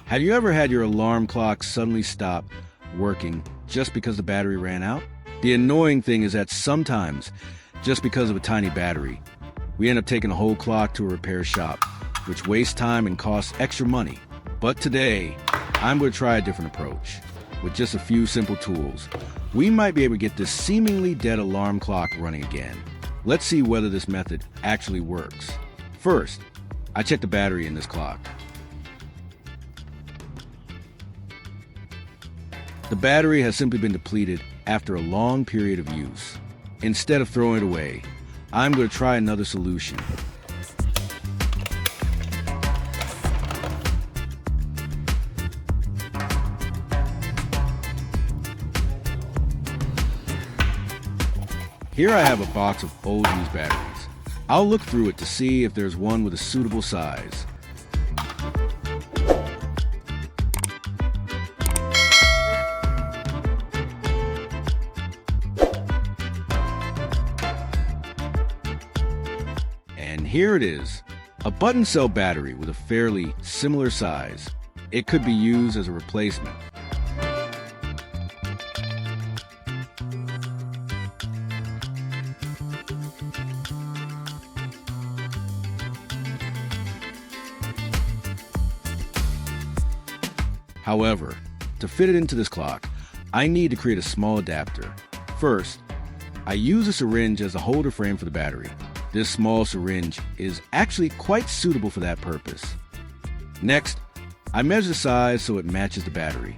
Have you ever had your alarm clock suddenly stop working just because the battery ran out? The annoying thing is that sometimes, just because of a tiny battery, we end up taking a whole clock to a repair shop, which wastes time and costs extra money. But today, I'm going to try a different approach. With just a few simple tools, we might be able to get this seemingly dead alarm clock running again. Let's see whether this method actually works. First, I check the battery in this clock. The battery has simply been depleted after a long period of use. Instead of throwing it away, I'm going to try another solution. Here I have a box of old used batteries. I'll look through it to see if there's one with a suitable size. And here it is, a button cell battery with a fairly similar size. It could be used as a replacement. However, to fit it into this clock, I need to create a small adapter. First, I use a syringe as a holder frame for the battery. This small syringe is actually quite suitable for that purpose. Next, I measure the size so it matches the battery.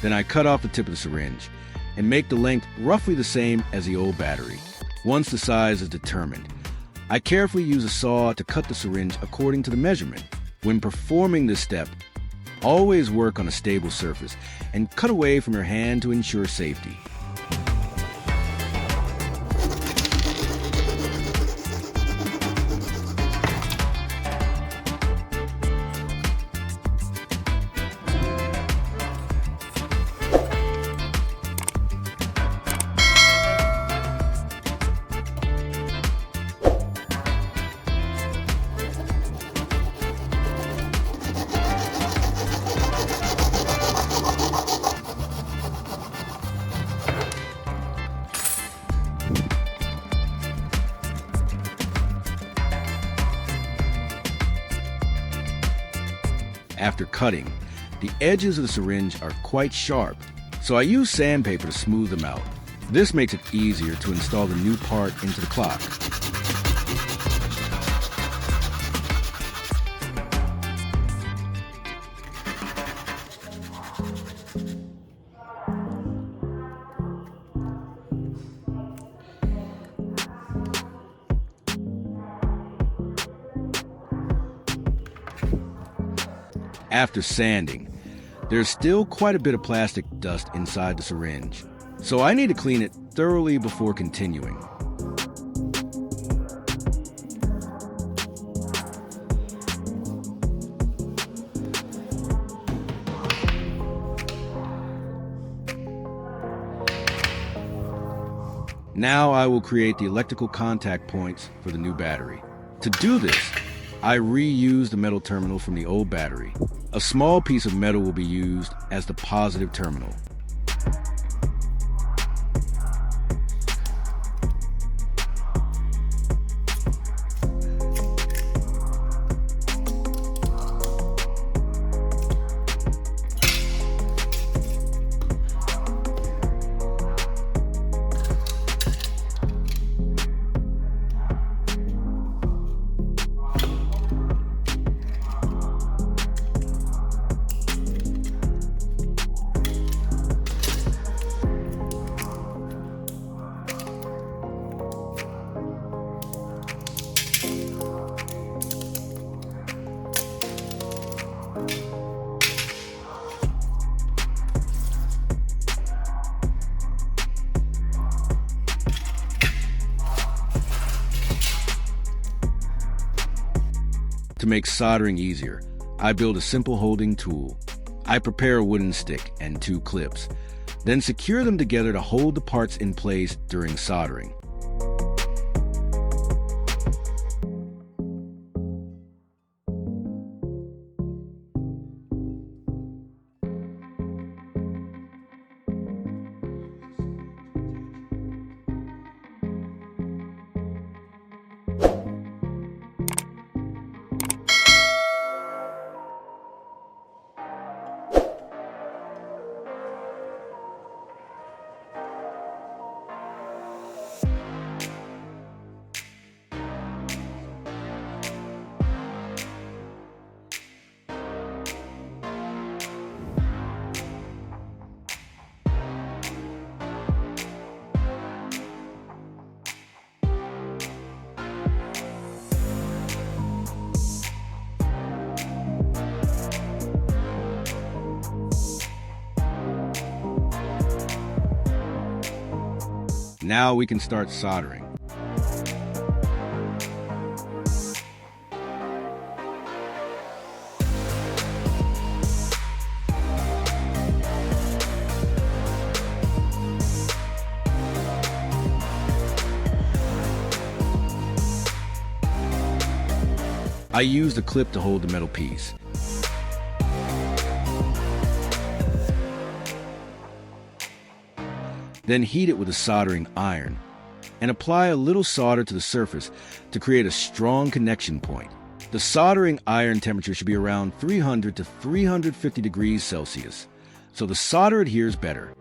Then I cut off the tip of the syringe and make the length roughly the same as the old battery. Once the size is determined, I carefully use a saw to cut the syringe according to the measurement. When performing this step, always work on a stable surface and cut away from your hand to ensure safety. After cutting, the edges of the syringe are quite sharp, so I use sandpaper to smooth them out. This makes it easier to install the new part into the clock. After sanding, there's still quite a bit of plastic dust inside the syringe, so I need to clean it thoroughly before continuing. Now I will create the electrical contact points for the new battery. To do this, I reuse the metal terminal from the old battery. A small piece of metal will be used as the positive terminal. To make soldering easier, I build a simple holding tool. I prepare a wooden stick and 2 clips, then secure them together to hold the parts in place during soldering. Now we can start soldering. I use the clip to hold the metal piece. Then heat it with a soldering iron and apply a little solder to the surface to create a strong connection point. The soldering iron temperature should be around 300 to 350 degrees Celsius, so the solder adheres better.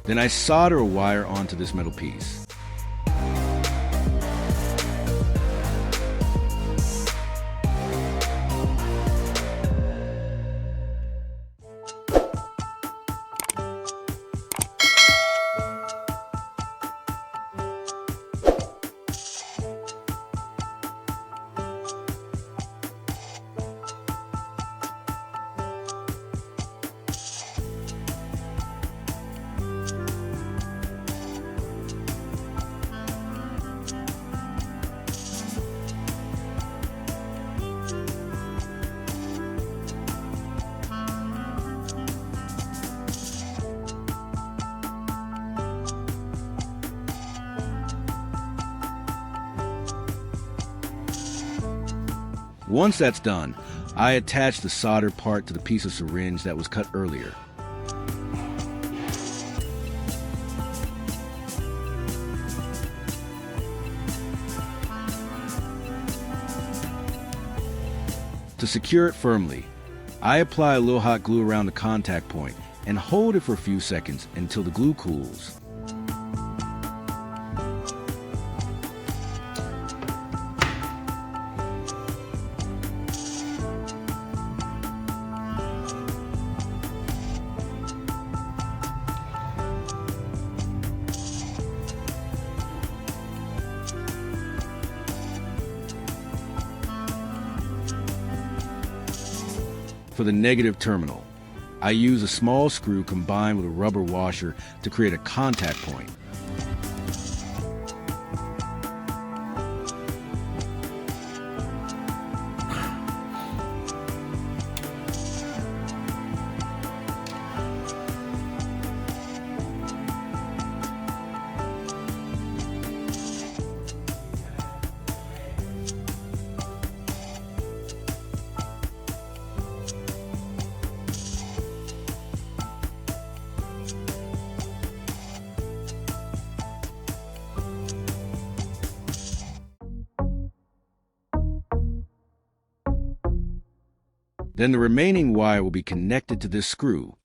Then I solder a wire onto this metal piece. Once that's done, I attach the solder part to the piece of syringe that was cut earlier. To secure it firmly, I apply a little hot glue around the contact point and hold it for a few seconds until the glue cools. For the negative terminal, I use a small screw combined with a rubber washer to create a contact point. Then the remaining wire will be connected to this screw.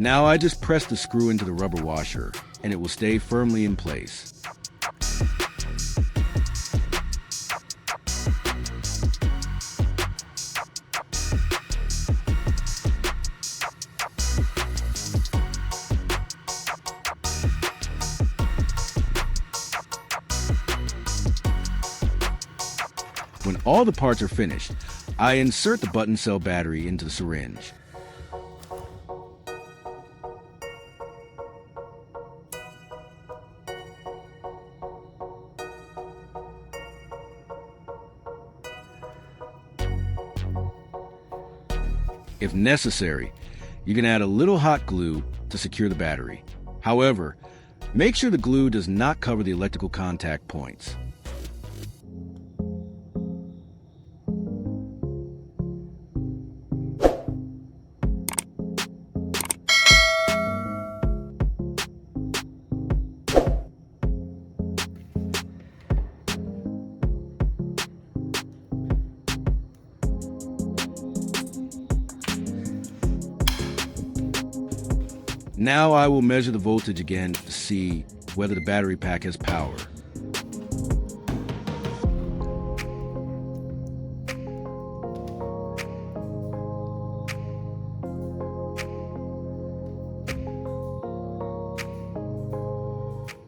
Now I just press the screw into the rubber washer, and it will stay firmly in place. When all the parts are finished, I insert the button cell battery into the syringe. If necessary, you can add a little hot glue to secure the battery. However, make sure the glue does not cover the electrical contact points. Now I will measure the voltage again to see whether the battery pack has power.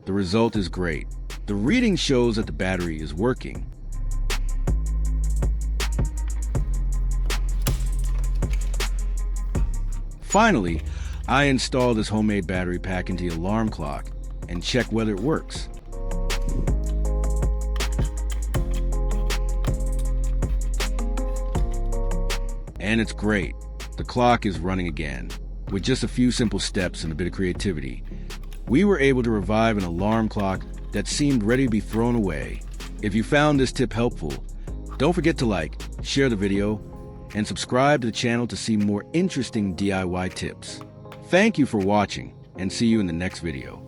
The result is great. The reading shows that the battery is working. Finally, I install this homemade battery pack into the alarm clock and check whether it works. And it's great. The clock is running again. With just a few simple steps and a bit of creativity, we were able to revive an alarm clock that seemed ready to be thrown away. If you found this tip helpful, don't forget to like, share the video, and subscribe to the channel to see more interesting DIY tips. Thank you for watching, and see you in the next video.